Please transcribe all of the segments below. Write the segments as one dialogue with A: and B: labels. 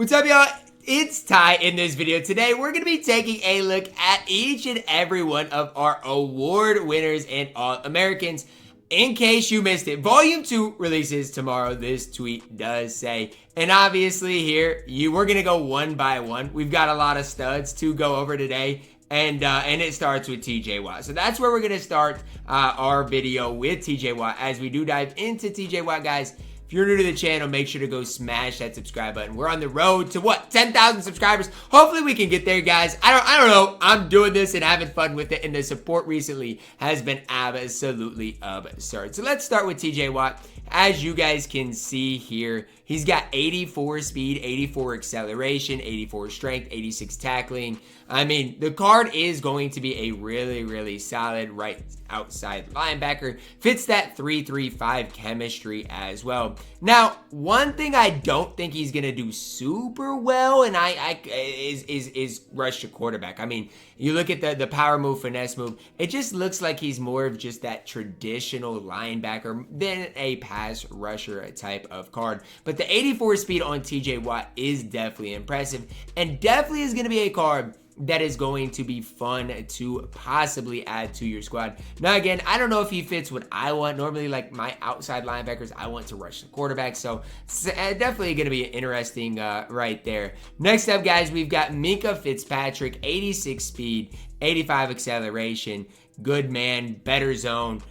A: What's up, y'all? It's Ty. In this video today, we're going to be taking a look at each and every one of our award winners and All-Americans. In case you missed it, Volume 2 releases tomorrow, this tweet does say. And obviously here, we're going to go one by one. We've got a lot of studs to go over today. And it starts with TJ Watt. So that's where we're going to start our video with TJ Watt. As we do dive into TJ Watt, guys, if you're new to the channel, make sure to go smash that subscribe button. We're on the road to what? 10,000 subscribers. Hopefully we can get there, guys. I don't know. I'm doing this and having fun with it, and the support recently has been absolutely absurd. So let's start with TJ Watt. As you guys can see here, he's got 84 speed, 84 acceleration, 84 strength, 86 tackling. I mean, the card is going to be a really, really solid right outside linebacker. Fits that 3-3-5 chemistry as well. Now, one thing I don't think he's going to do super well and is rush to quarterback. I mean, you look at the power move, finesse move, it just looks like he's more of just that traditional linebacker than a pass rusher type of card. But the 84 speed on TJ Watt is definitely impressive and definitely is going to be a card that is going to be fun to possibly add to your squad. Now, again, I don't know if he fits what I want. Normally, like my outside linebackers, I want to rush the quarterback. So it's definitely going to be interesting right there. Next up, guys, we've got Minkah Fitzpatrick, 86 speed, 85 acceleration, good man, better zone,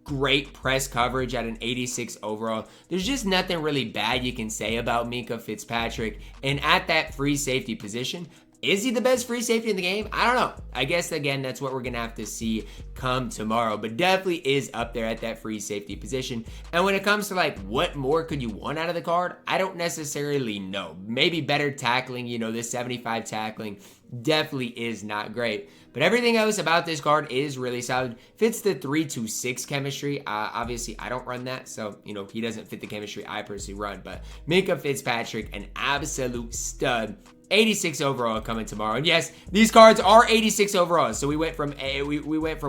A: great press coverage at an 86 overall. There's just nothing really bad you can say about Minkah Fitzpatrick. And at that free safety position, is he the best free safety in the game? I don't know. I guess, again, that's what we're going to have to see come tomorrow. But definitely is up there at that free safety position. And when it comes to, like, what more could you want out of the card? I don't necessarily know. Maybe better tackling. You know, this 75 tackling definitely is not great. But everything else about this card is really solid. Fits the 3-2-6 chemistry. Obviously, I don't run that. So, you know, he doesn't fit the chemistry I personally run. But Minkah Fitzpatrick, an absolute stud. 86 overall coming tomorrow. And yes, these cards are 86 overall. So we went from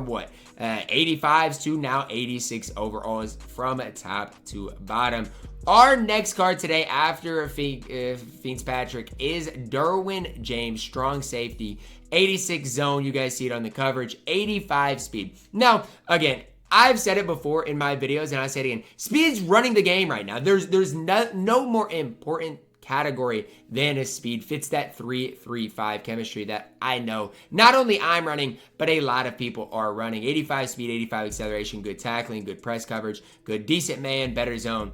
A: what? 85s to now 86 overalls from top to bottom. Our next card today after Fitzpatrick is Derwin James, strong safety, 86 zone. You guys see it on the coverage, 85 speed. Now, again, I've said it before in my videos, and I say it again. Speed's running the game right now. There's no more important category than his speed. Fits that 3-3-5 chemistry that I know not only I'm running, but a lot of people are running. 85 speed, 85 acceleration, good tackling, good press coverage, good decent man, better zone.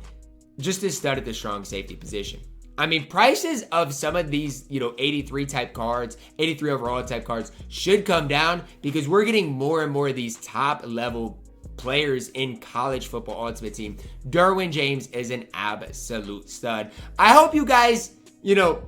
A: Just a stud at the strong safety position. I mean, prices of some of these, 83 type cards, 83 overall type cards should come down because we're getting more and more of these top level players in college football ultimate team. Derwin James is an absolute stud. I hope you guys,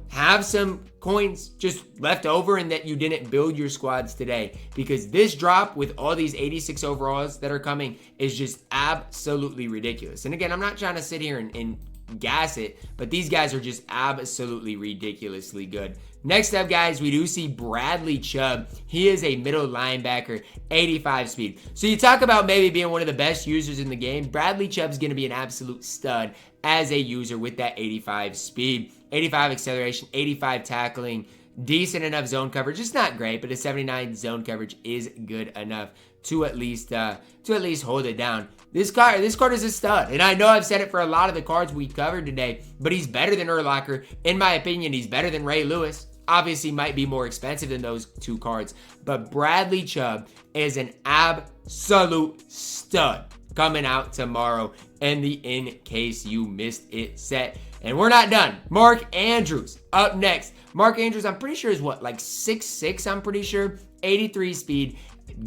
A: have some coins just left over and that you didn't build your squads today, because this drop with all these 86 overalls that are coming is just absolutely ridiculous. And again, I'm not trying to sit here and gas it, but these guys are just absolutely ridiculously good. Next up, guys, we do see Bradley Chubb. He is a middle linebacker, 85 speed. So you talk about maybe being one of the best users in the game. Bradley Chubb's going to be an absolute stud as a user with that 85 speed, 85 acceleration, 85 tackling, decent enough zone coverage. It's not great, but a 79 zone coverage is good enough to at least hold it down. This card is a stud, and I know I've said it for a lot of the cards we covered today, but he's better than Urlacher. In my opinion, he's better than Ray Lewis. Obviously, might be more expensive than those two cards, but Bradley Chubb is an absolute stud coming out tomorrow in the In Case You Missed It set. And we're not done. Mark Andrews up next. Mark Andrews, I'm pretty sure is what, like 6'6", I'm pretty sure. 83 speed,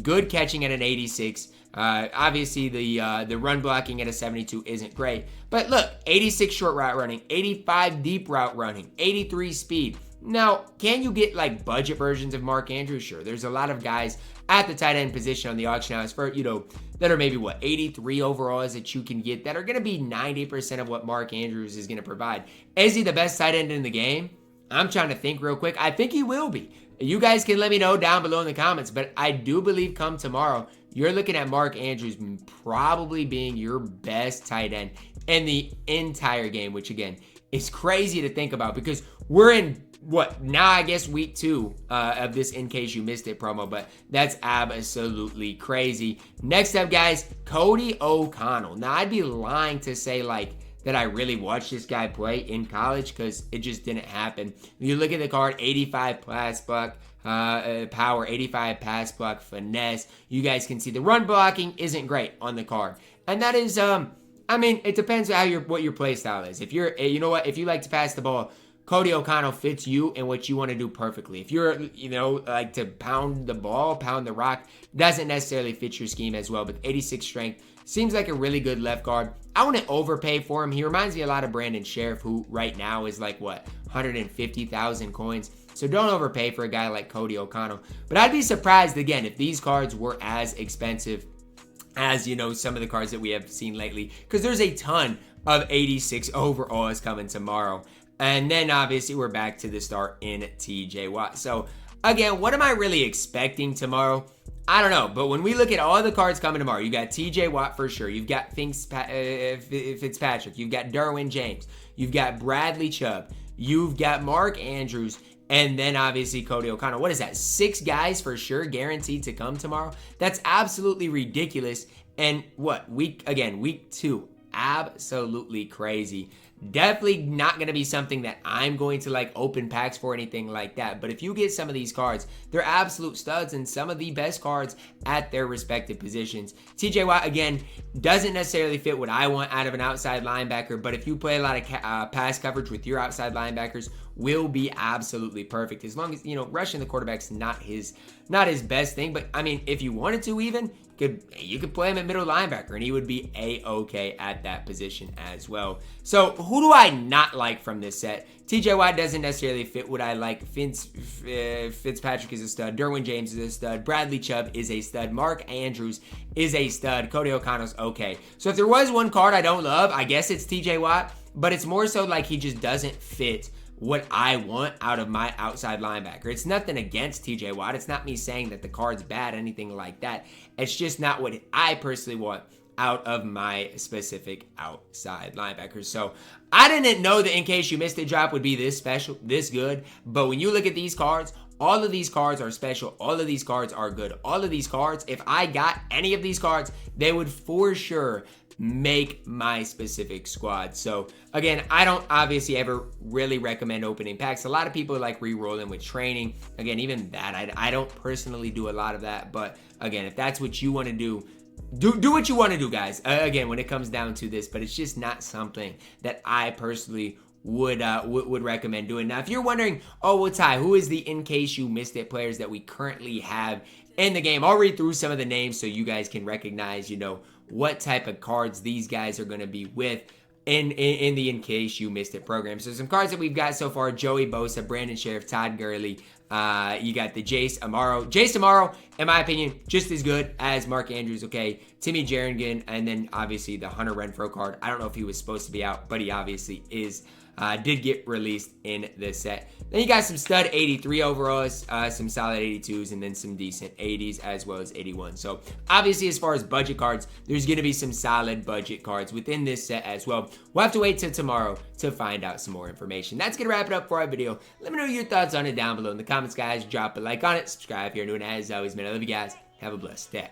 A: good catching at an 86. Obviously, the run blocking at a 72 isn't great. But look, 86 short route running, 85 deep route running, 83 speed. Now, can you get like budget versions of Mark Andrews? Sure. There's a lot of guys at the tight end position on the auction house for, that are maybe 83 overalls that you can get that are going to be 90% of what Mark Andrews is going to provide. Is he the best tight end in the game? I'm trying to think real quick. I think he will be. You guys can let me know down below in the comments, but I do believe come tomorrow, you're looking at Mark Andrews probably being your best tight end in the entire game, which again is crazy to think about because we're in what now, I guess, week 2 of this In Case You Missed It promo, but that's absolutely crazy. Next up, guys, Cody O'Connell. Now, I'd be lying to say like that I really watched this guy play in college because it just didn't happen. You look at the card, 85 pass block power, 85 pass block finesse. You guys can see the run blocking isn't great on the card, and that is I mean, it depends on what your play style is. If you're, you know what, if you like to pass the ball, Cody O'Connell fits you and what you want to do perfectly. If you're, you know, like to pound the ball, pound the rock, doesn't necessarily fit your scheme as well. But 86 strength seems like a really good left guard. I wouldn't overpay for him. He reminds me a lot of Brandon Sheriff, who right now is like, what, 150,000 coins. So don't overpay for a guy like Cody O'Connell. But I'd be surprised, again, if these cards were as expensive as, you know, some of the cards that we have seen lately, because there's a ton of 86 overalls coming tomorrow. And then obviously we're back to the start in TJ Watt. So again, what am I really expecting tomorrow? I don't know, but when we look at all the cards coming tomorrow, you got TJ Watt for sure, you've got Fitzpatrick, you've got Derwin James, you've got Bradley Chubb, you've got Mark Andrews, and then obviously Cody O'Connell. What is that? 6 guys for sure guaranteed to come tomorrow? That's absolutely ridiculous. And what? Week 2. Absolutely crazy. Definitely not going to be something that I'm going to like open packs for, anything like that. But if you get some of these cards, they're absolute studs and some of the best cards at their respective positions. TJ Watt, again, doesn't necessarily fit what I want out of an outside linebacker, but if you play a lot of pass coverage with your outside linebackers, will be absolutely perfect. As long as, you know, rushing the quarterback's not his best thing. But I mean, if you wanted to even, you could play him at middle linebacker and he would be a-okay at that position as well. So who do I not like from this set? TJ Watt doesn't necessarily fit what I like. Fitzpatrick is a stud. Derwin James is a stud. Bradley Chubb is a stud. Mark Andrews is a stud. Cody O'Connell's okay. So if there was one card I don't love, I guess it's TJ Watt, but it's more so like he just doesn't fit what I want out of my outside linebacker. It's nothing against TJ Watt. It's not me saying that the card's bad, anything like that. It's just not what I personally want out of my specific outside linebackers. So I didn't know that In Case You Missed It drop would be this special, this good. But when you look at these cards, all of these cards are special. All of these cards are good. All of these cards, if I got any of these cards, they would for sure make my specific squad. So again, I don't obviously ever really recommend opening packs. A lot of people like re-rolling with training. Again, even that, I don't personally do a lot of that. But again, if that's what you want to do, do what you want to do, guys. Again, when it comes down to this, but it's just not something that I personally would recommend doing. Now, if you're wondering, oh, well, Ty, who is the In Case You Missed It players that we currently have in the game? I'll read through some of the names so you guys can recognize, you know, what type of cards these guys are going to be with in the In Case You Missed It program. So some cards that we've got so far: Joey Bosa, Brandon Sheriff, Todd Gurley. You got the Jace Amaro. Jace Amaro, in my opinion, just as good as Mark Andrews, okay? Timmy Jernigan, and then obviously the Hunter Renfrow card. I don't know if he was supposed to be out, but he obviously is. Did get released in this set. Then you got some stud 83 overalls, some solid 82s, and then some decent 80s as well as 81. So obviously, as far as budget cards, there's going to be some solid budget cards within this set as well. We'll have to wait till tomorrow to find out some more information. That's going to wrap it up for our video. Let me know your thoughts on it down below in the comments, guys. Drop a like on it. Subscribe if you're new, and as always, man, I love you guys. Have a blessed day.